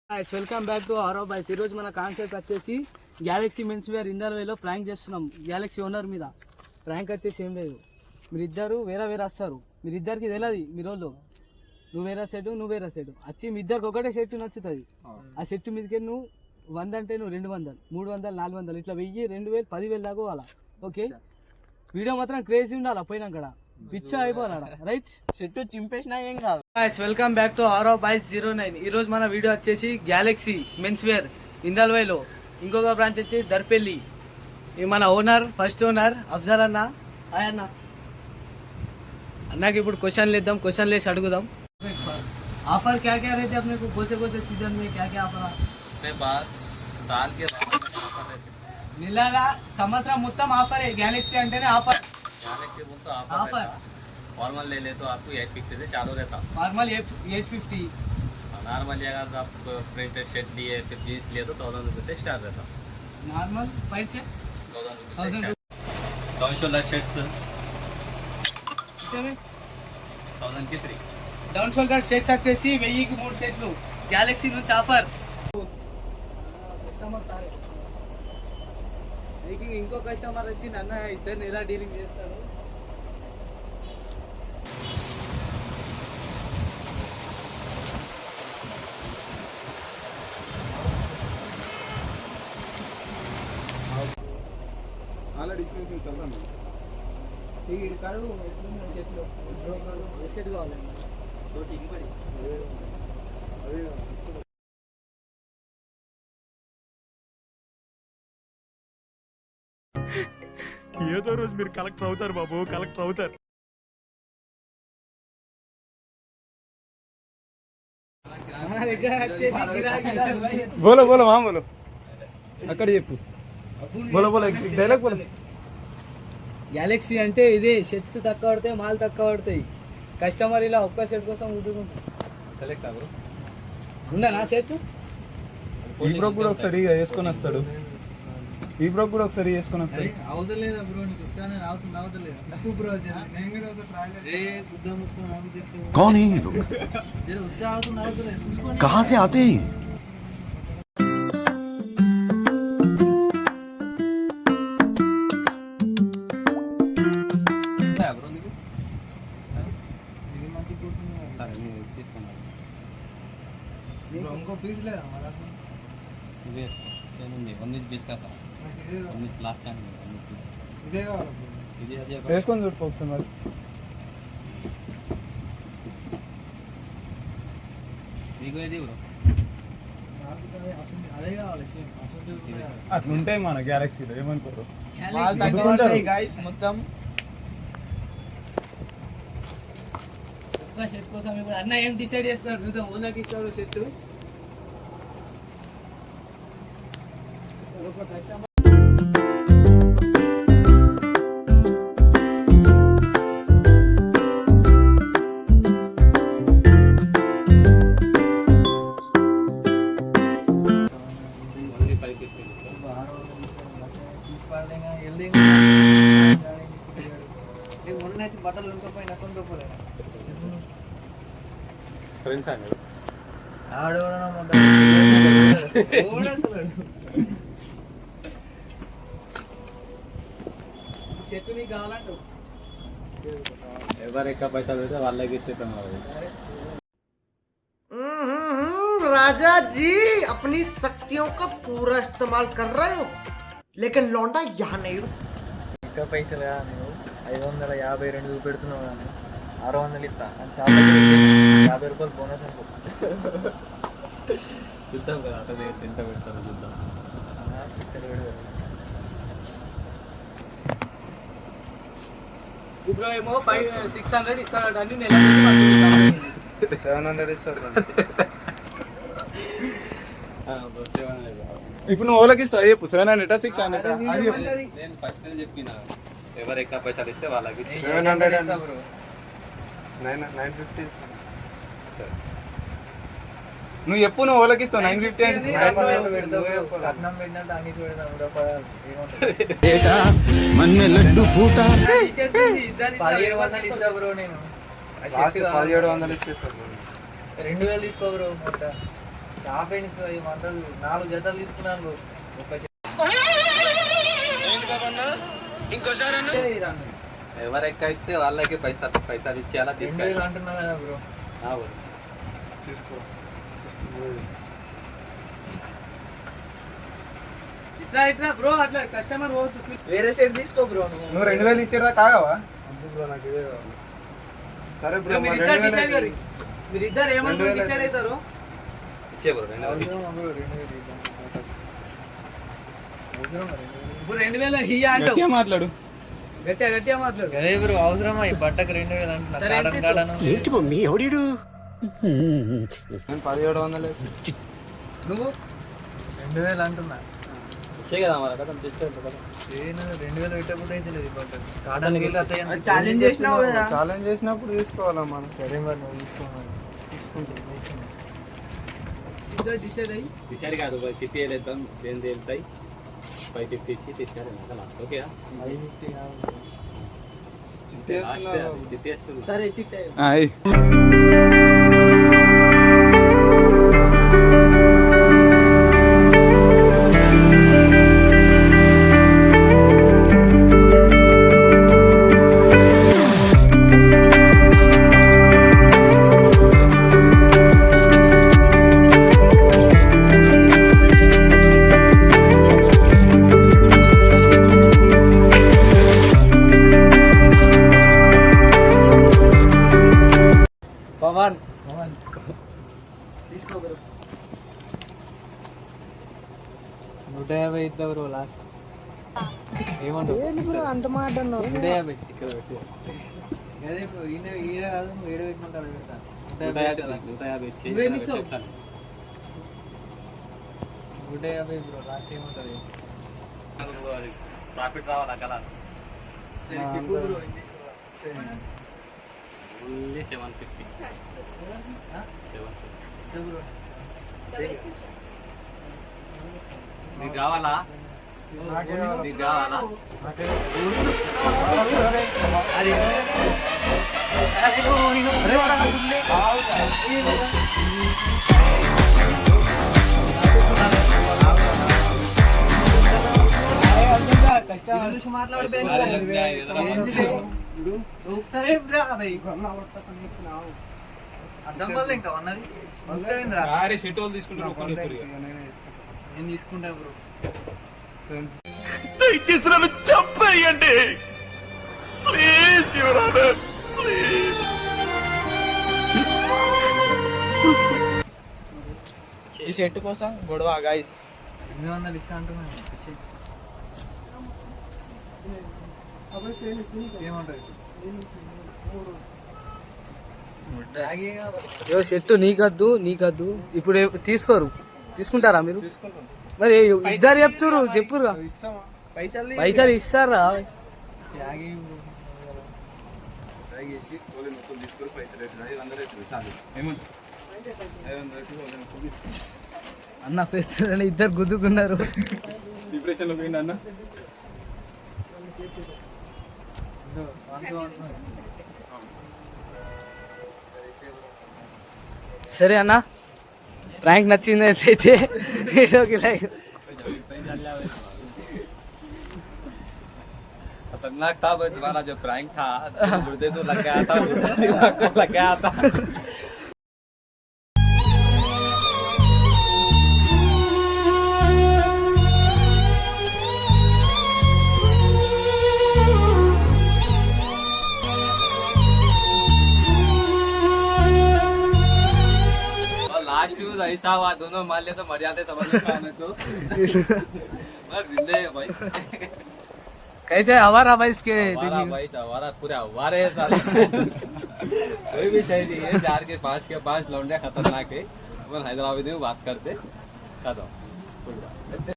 Welcome back to ఆరో boys. ఈరోజు మన కాన్సెప్ట్ వచ్చేసి గ్యాలక్సీ మెన్స్ వేర్ ఇందర్వేలో ప్రాంక్ చేస్తున్నాం. గ్యాలక్సీ ఓనర్ మీద ప్రాంక్ వచ్చేసి ఏం లేదు, మీరిద్దరు వేరే వేరే వస్తారు. మీరిద్దరికి తెలియదు మీరు వాళ్ళు, నువ్వు వేరే సెట్ నువ్వు వేరే సెట్ వచ్చి మీ ఇద్దరికి ఒకటే సెట్ నచ్చుతుంది. ఆ సెట్ మీదకి నువ్వు 100 అంటే నువ్వు 200, 300, 400 ఇట్లా 1000, 2000, 10,000 దాకా పోవాలా. ఓకే, వీడియో మాత్రం క్రేజీ ఉండాలి. పోయినాక పిచ్చ అయిపోవాలా. రైట్, చెట్టు చింపేసినా ఏం కాదు. వెల్కమ్ బ్యాక్ టు ఆరో బాయ్స్ 09. ఈరోజు మన వీడియో వచ్చేసి గ్యాలక్సీ మెన్స్ వేర్ ఇందల్వైలో, ఇంకొక బ్రాంచ్ వచ్చి దర్పెల్లి. ఇది మన ఓనర్, ఫస్ట్ ఓనర్ అఫ్జల్ అన్న. హాయ్ అన్న. అన్నకి ఇప్పుడు క్वेश्चन लेते, क्वेश्चन लेस అడుగుదాం. ऑफर क्या क्या रहते अपने को, कोसे सीजन में क्या क्या ऑफर अपने पास साल के ऑफर रहते నెలల సంవత్సరం మొత్తం ఆఫరే. గ్యాలక్సీ అంటేనే ఆఫర్. गैलेक्सी बोल तो ऑफर फॉर्मल ले ले तो आपको 850 से चालू रहता. फॉर्मल 850, नॉर्मल अगर आप प्रिंटेड शर्ट लिए फिर जीन्स लिए तो 1000 रुपये से स्टार्ट रहता. नॉर्मल पैंट से 1000 रुपये से 1000 स्टार्ट. डाउन शोल्डर शर्ट्स कितने में? 1000 की 3. డౌన్ షోల్డర్ షర్ట్స్ వచ్చేసి 1000కి 3 సెట్లు గ్యాలక్సీ నుంచి ఆఫర్. ఇంకో కస్టమర్ వచ్చి నన్ను ఇద్దరిని ఎలా డీలింగ్ చేస్తాడు. చెట్లు సెట్ కావాలండి. ఏదో రోజు మీరు కలెక్టర్ అవుతారు బాబు, కలెక్టర్ అవుతారు. బోలో బోలో మా బోలో అక్కడ చెప్పు. బోలో బోలో డైలాగ్ బోలో. గ్యాలక్సీ అంటే ఇదే, షర్ట్స్ తక్కువ పడతాయి, మాల్ తక్కువ పడతాయి. కస్టమర్ ఇలా ఒక్క షర్ట్ కోసం ఉద్దుకుంటారు. Select bro. ఉందా నా షర్ట్? ఈ బ్రో కూడా ఒకసారి వేసుకొని వస్తాడు. ఈ బ్రో కూడా ఒకసారి వేసుకొని వస్తాడు. అవదలేదా బ్రో, నీకు వచ్చానే అవుతుంది. అవదలేదా బ్రో? నేను కూడా ఒకసారి ట్రై చేస్తా. ఏ గుద్ద ముసుకొని నాకు తెలుసు. कौन है ये लोग? జర వచ్చా అవుతుంది. అవదలేదు చూసుకోండి. कहाँ से आते हैं? బ్రో నీకు ఇది మంచి గుర్తుంది. సరే నేను తీసుకున్నాను. బ్రో ఇంకో పీస్ లేదా हमारा ఇది సేమ్ ఉంది. 19 పీస్ का था. 19 लाख का नहीं, 19 पीस ఇదే కావాలి బ్రో. ఇది అదే వేసుకొని చూడుకో ఒకసారి మరి. మీకు ఏది బ్రో? అదే కావాలి సేమ్. అట్లా ఉంటాయి మన గ్యాలక్సీలో, ఏమనుకోరు. గైస్ మొత్తం ఒక్క షర్ట్ కోసం ఇప్పుడు అన్న ఏం డిసైడ్ చేస్తాడు చూద్దాం. ఓలాకి ఇస్తాడు షర్ట్. ఒక కస్టమర్ ఓన్లీ 5 పీస్ తీసుకోండి. బట్టలు ఉంకపోయినా కొంకపోలేనా ఫ్రెండ్స్ అండి. షర్ట్ నీకు కావాలంటూ ఎవరు ఎక్కువ పైసలు పెడితే వాళ్ళకి ఇచ్చేస్తాం. राजा जी अपनी शक्तियों का पूरा इस्तेमाल कर रहे हो, लेकिन लौंडा यहाँ नहीं रुक. ఇంకా పైసలు నువ్వు 552 చూపెడుతున్నావు కానీ 600 ఇస్తా అని షాప్ 50 రూపాయలు బోనస్ అనుకో. చూద్దాం కదా అతను ఎంత పెడతారో చూద్దాం. ఇప్పుడు ఏమో 600 ఇస్తాడు అని నెల 700 ఇస్తారు. ఇప్పుడు నువ్వు ఓలకి ఇస్తావు చెప్పు. 700 600 అది చెప్పు. నేను ఫస్ట్ చెప్పిన ఎవరు ఎక్కువ పైసలు ఇస్తే వాళ్ళకి 700 950. సరే నువ్వు చెప్పు, నువ్వు ఓలకి ఇస్తావు 950 అంటే. కట్నం పెట్టినట్టు అన్ని పెడతాం. मन में लड्डू फूटा. 1500 ఇస్తా బ్రో. నేను 1700 ఇచ్చేస్తాను. 2000 తీసుకో బ్రో. మొత్తం షాపింగ్ ఏమంటారు 4 జతలు తీసుకున్నాను ఒక ఎవరు ఎక్కిస్తే వాళ్ళకి పైసలు ఇచ్చేయాలా తీసుకెళ్ళి అంటున్నా కదా బ్రో. తీసుకో ఇట్లా బ్రో అట్లా కస్టమర్ వేరే సైడ్ తీసుకో బ్రో. నువ్వు 2000 ఇచ్చేదా కాగవా? బ్రో నాకు ఇదే కావాలి. సరే బ్రో, మీరిద్దరు ఏమన్నా డిసైడ్ అవుతారు ఇచ్చే బ్రో. ఇప్పుడు 2000 హియా అంటావు. గట్టిగా మాట్లాడు. గట్టిగా మాట్లాడు. అదే బ్రో అవసరమా ఈ బట్టకు 2000 అంటున్నా. సరే, కాడన్ కాడన్ ఏంటి మమ్మీ ఎవడీడు నేను 1700 నువ్వు 2000 అంటున్నా. ఇచ్చే కదా మరి కదా డిస్కౌంట్ కదా. 2000 పెట్టకపోతే అయితే లేదు ఈ బట్టకు. కాడన్ ఛాలెంజ్ చేసినావు కదా. ఛాలెంజ్ చేసినప్పుడు తీసుకోవాలా మనం. సరే మరి నువ్వు తీసుకోమని ఇద్దరు డిసైడ్ అయ్యి డిసైడ్ కాదు చిట్టి వేద్దాం దేని తేలుతాయి 550 ఇచ్చి తీసుకెళ్ళి ఓకే చిట్టి వేస్తుంది. సరే చిట్టే ఆయ్. పవన్ తీసుకో బ్రో. 150 ఇద్దా bro last. ఏమంటావు? 150 ఇక్కడ పెట్టు. అదే బ్రో ఈయన కాదు నువ్వు 7 పెట్టమంటారు పెడతా. 150 ఇచ్చి 150 బ్రో లాస్ట్ ఏమంటారు? ప్రాఫిట్ రావాలా కదా చెప్పు బ్రో. ఓన్లీ 750 బ్రో నీకు కావాలా నీకు కావాలా అర్థం వల్ల ఇంకా ఉన్నది తీసుకుంటారు నేను తీసుకుంటా బ్రో. దయచేసి నన్ను చంపేయండి ప్లీజ్ యువర్ ఆనర్ ప్లీజ్. ఈ షర్ట్ కోసం గొడవ గైస్. 800 ఇస్తా అంటున్నాను. ఏమంటారు? షర్ట్ నీకద్దు ఇప్పుడు తీసుకోరు తీసుకుంటారా మీరు? మరి ఇద్దరు చెప్తురు చెప్పురుగా పైసలు ఇస్తారా? అన్న ఫెస్టివల్ ఇద్దరు గుద్దుకున్నారు. డిప్రెషన్ లో పోయింది అన్న. సరే అన్న ప్రాంక్ నచ్చిందైతే వీడియోకి లైక్. खतरनाक था भाई तुम्हारा जो प्रैंक था मुर्दे तो लग गया था दिमाग को लग गया था. लास्ट में ऐसा हुआ दोनों मान लिया तो मर जाते समझ में तो मर जिंदे भाई. कैसे हमारा भाई इसके हमारा भाई हमारा पूरे हमारे साथ कोई भी सही नहीं है. 4 के 5 के 5 लौंडे खतरनाक है. अपन हैदराबाद में बात करते खत्म.